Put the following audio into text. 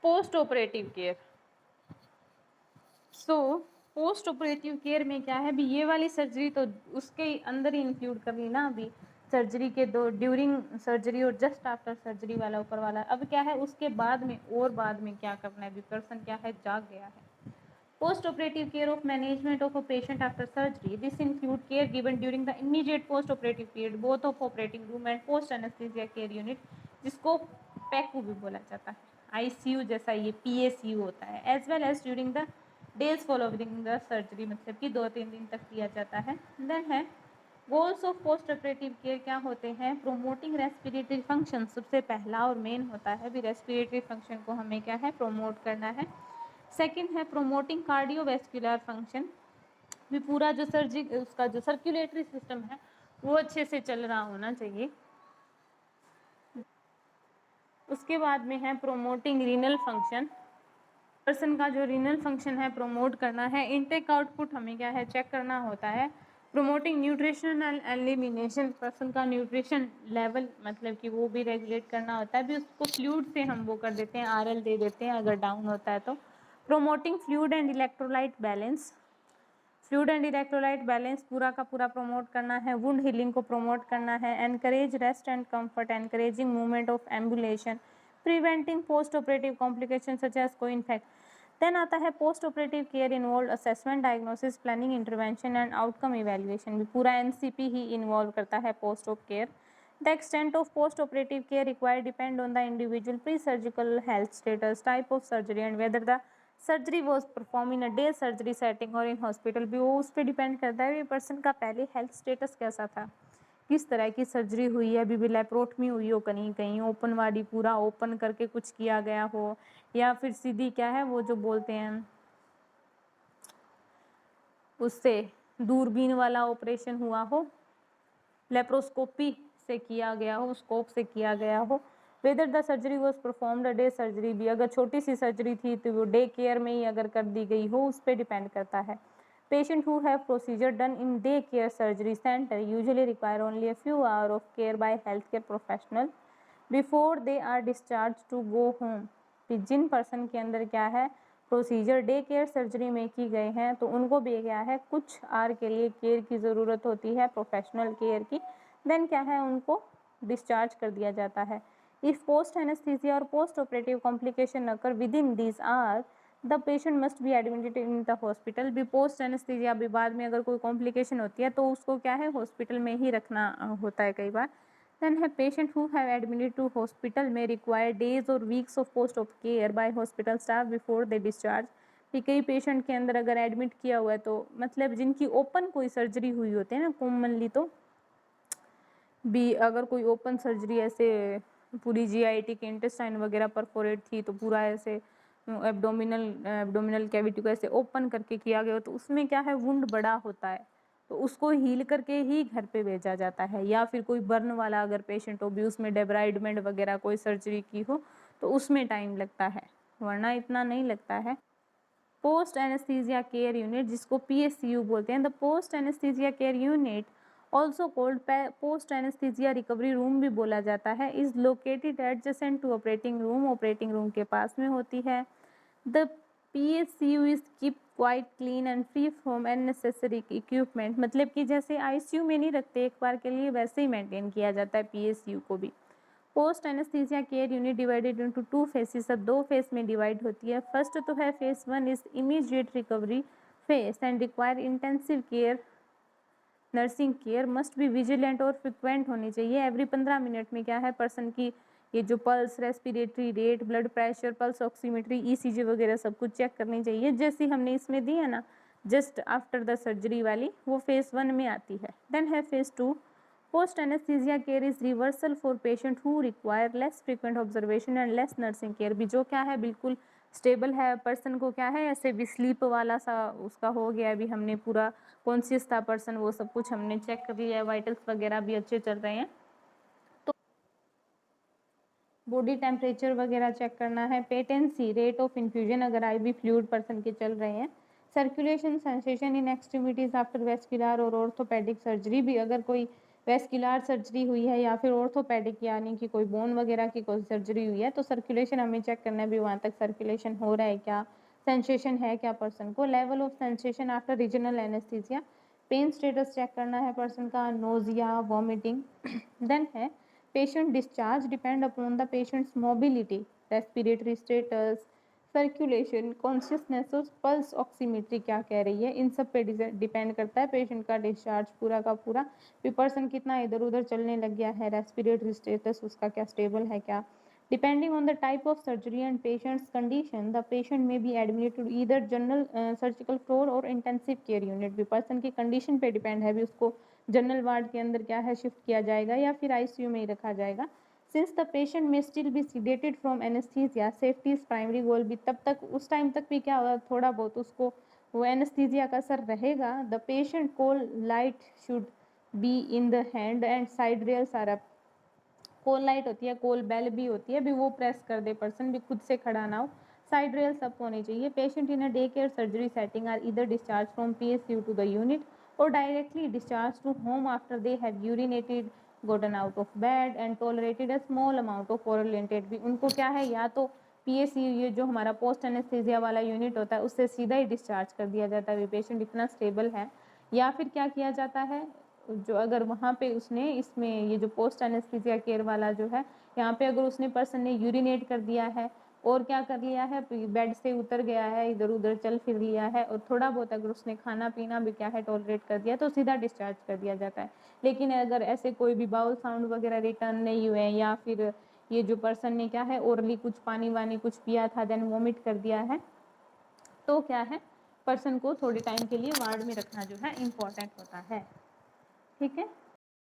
Post operative care. So post operative care में क्या है, अभी ये वाली सर्जरी तो उसके अंदर ही इंक्लूड कर ली ना, अभी सर्जरी के दो, ड्यूरिंग सर्जरी और जस्ट आफ्टर सर्जरी वाला ऊपर वाला। अब क्या है उसके बाद में, और बाद में क्या करना है, अभी पर्सन क्या है जाग गया है। Post operative care of management of a patient after surgery, this include care given during the immediate post operative period both of operating room and post anaesthesia care unit, जिसको पैकू भी बोला जाता है, आईसीयू जैसा ये पीएसयू होता है, as well as during the days following the surgery, मतलब कि 2-3 दिन तक दिया जाता है। देन है goals of post operative care क्या होते हैं, प्रोमोटिंग रेस्पिरेटरी फंक्शन सबसे पहला और मेन होता है, भी रेस्पिरेटरी फंक्शन को हमें क्या है प्रमोट करना है। सेकंड है प्रोमोटिंग कार्डियोवैस्कुलर फंक्शन, भी पूरा जो उसका जो सर्कुलेटरी सिस्टम है वो अच्छे से चल रहा होना चाहिए। उसके बाद में है प्रोमोटिंग रीनल फंक्शन, पर्सन का जो रीनल फंक्शन है प्रोमोट करना है। इनटेक आउटपुट हमें क्या है चेक करना होता है। Promoting nutrition and elimination, person का न्यूट्रिशन लेवल मतलब कि वो भी रेगुलेट करना होता है, भी उसको फ्लूइड से हम वो कर देते हैं, आरएल दे देते हैं अगर डाउन होता है तो। Promoting fluid and electrolyte balance, fluid and electrolyte balance पूरा का पूरा प्रमोट करना है। वुंड हीलिंग को प्रमोट करना है। Encourage rest and comfort, encouraging movement of ambulation, preventing post operative complication such as को इन्फेक्ट। देन आता है post operative care involve assessment, diagnosis, planning, intervention and outcome evaluation, भी पूरा एनसीपी ही involve करता है post op care. The extent of post operative care required depend on the individual pre surgical health status, type of surgery and whether the surgery was perform in a day surgery setting और in hospital, भी वो उस पर depend करता है person का पहले health status कैसा था, किस तरह की सर्जरी हुई है, अभी भी लेप्रोटमी हुई हो, कहीं कहीं ओपन वाली पूरा ओपन करके कुछ किया गया हो, या फिर सीधी क्या है वो जो बोलते हैं उससे दूरबीन वाला ऑपरेशन हुआ हो, लेप्रोस्कोपी से किया गया हो, स्कोप से किया गया हो। Weather the surgery was performed day surgery, भी अगर छोटी सी सर्जरी थी तो वो डे केयर में ही अगर कर दी गई हो उस पर डिपेंड करता है। Patient who have procedure done in day care surgery centre usually require only a few hour of care by health care professional before they are discharge to go home. जिन पर्सन के अंदर क्या है procedure day care surgery में की गए हैं तो उनको भी क्या है कुछ आवर के लिए केयर की ज़रूरत होती है, प्रोफेशनल केयर की। देन क्या है उनको डिस्चार्ज कर दिया जाता है। इफ पोस्ट एनेस्थीसिया और post operative complication occur within this hour the patient must be admitted in the hospital, भी पोस्ट एनेस्थीसिया भी बाद में अगर कोई कॉम्प्लिकेशन होती है तो उसको क्या है हॉस्पिटल में ही रखना होता है कई बार। Then have patient who have admitted to hospital may require days or weeks of post-op care by hospital staff before they discharge। कि कई पेशेंट के अंदर अगर एडमिट किया हुआ है तो मतलब जिनकी ओपन कोई सर्जरी हुई होती है ना कॉमनली, तो भी अगर कोई ओपन सर्जरी ऐसे पूरी जीआईटी के इंटेस्टाइन वगैरह परफोरेट थी तो पूरा ऐसे एब्डोमिनल कैविटी को ऐसे ओपन करके किया गया हो तो उसमें क्या है वुंड बड़ा होता है तो उसको हील करके ही घर पे भेजा जाता है। या फिर कोई बर्न वाला अगर पेशेंट हो भी उसमें डेब्राइडमेंट वगैरह कोई सर्जरी की हो तो उसमें टाइम लगता है, वरना इतना नहीं लगता है। पोस्ट एनेस्थीसिया केयर यूनिट जिसको पीएसयू बोलते हैं, the post anaesthesia care unit also called post anaesthesia recovery room भी बोला जाता है, is located adjacent to operating room, operating room के पास में होती है। The PSU is keep quite clean and free from unnecessary equipment, मतलब कि जैसे आईसीयू में नहीं रखते एक बार के लिए वैसे ही मेंटेन किया जाता है PSU को भी। Post anaesthesia care unit divided into 2 faces, सब 2 फेस में डिवाइड होती है। फर्स्ट तो है face 1 is immediate recovery face and require intensive care, nursing care must be vigilant और फ्रिक्वेंट होनी चाहिए। एवरी 15 मिनट में क्या है पर्सन की ये जो pulse, respiratory rate, blood pressure, pulse oximetry, ECG वगैरह सब कुछ चेक करनी चाहिए, जैसी हमने इसमें दी है ना जस्ट आफ्टर द सर्जरी वाली, वो फेस 1 में आती है। देन है face 2, post anaesthesia care is reversal for patient who require less frequent observation and less nursing care, भी जो क्या है बिल्कुल स्टेबल है पर्सन को क्या है ऐसे भी स्लीप वाला सा उसका हो गया, अभी हमने पूरा कॉन्शियस था पर्सन, वो सब कुछ हमने चेक कर लिया है, वाइटल्स वगैरह भी अच्छे चल रहे हैं, तो बॉडी टेम्परेचर वगैरह चेक करना है। पेटेंसी, रेट ऑफ इन्फ्यूजन अगर आईवी फ्लूइड पर्सन के चल रहे हैं। Circulation, sensation in extremities after vascular और ऑर्थोपेडिक सर्जरी, भी अगर कोई वेस्कुलर सर्जरी हुई है या फिर ऑर्थोपेडिक यानी कि कोई बोन वगैरह की कोई सर्जरी हुई है, तो सर्कुलेशन हमें चेक करना है भी वहाँ तक सर्कुलेशन हो रहा है क्या, सेंसेशन है क्या पर्सन को, level of sensation after regional anaesthesia, pain status check करना है पर्सन का, नोजिया, वॉमिटिंग। देन है patient discharge depend upon the patient's mobility, respiratory status, circulation, consciousness, pulse oximetry क्या कह रही है, इन सब पे डिपेंड करता है पेशेंट का डिस्चार्ज पूरा का पूरा, भी पर्सन कितना इधर उधर चलने लग गया है, रेस्पिरेटरी स्टेटस उसका क्या स्टेबल है क्या। Depending on the type of surgery and patient's condition, the patient may be admitted either general surgical floor or intensive care unit, भी पर्सन की कंडीशन पे डिपेंड है भी उसको जनरल वार्ड के अंदर क्या है शिफ्ट किया जाएगा या फिर आईसीयू में ही रखा जाएगा। Since the patient may still be sedated from anaesthesia, safety is primary goal, भी तब तक उस टाइम तक भी क्या होगा, थोड़ा बहुत उसको वो एनेस्थीसिया का असर रहेगा। The patient call light should be in the hand and side rails are up, call light होती है, कोल बेल भी होती है, भी वो प्रेस कर दे पर्सन, भी खुद से खड़ा ना हो, साइड रेल्स अप होनी चाहिए। Patient in a day care surgery setting are either discharge from PSU to the unit or directly discharge to home after they have urinated, gotten out of bed and tolerated a small amount of oral intake, भी उनको क्या है या तो PSU ये जो हमारा post anaesthesia वाला यूनिट होता है उससे सीधा ही डिस्चार्ज कर दिया जाता है, पेशेंट इतना स्टेबल है, या फिर क्या किया जाता है जो अगर वहाँ पे उसने इसमें ये जो पोस्ट एनेस्थीसिया केयर वाला जो है यहाँ पे अगर उसने पर्सन ने यूरिनेट कर दिया है और क्या कर लिया है, बेड से उतर गया है, इधर उधर चल फिर लिया है और थोड़ा बहुत अगर उसने खाना पीना भी क्या है टॉलरेट कर दिया तो सीधा डिस्चार्ज कर दिया जाता है। लेकिन अगर ऐसे कोई भी बाउल साउंड वगैरह रिटर्न नहीं हुए या फिर ये जो पर्सन ने क्या है ओरली कुछ पानी वानी कुछ पिया था देन वॉमिट कर दिया है, तो क्या है पर्सन को थोड़ी टाइम के लिए वार्ड में रखना जो है इम्पोर्टेंट होता है। ठीक है।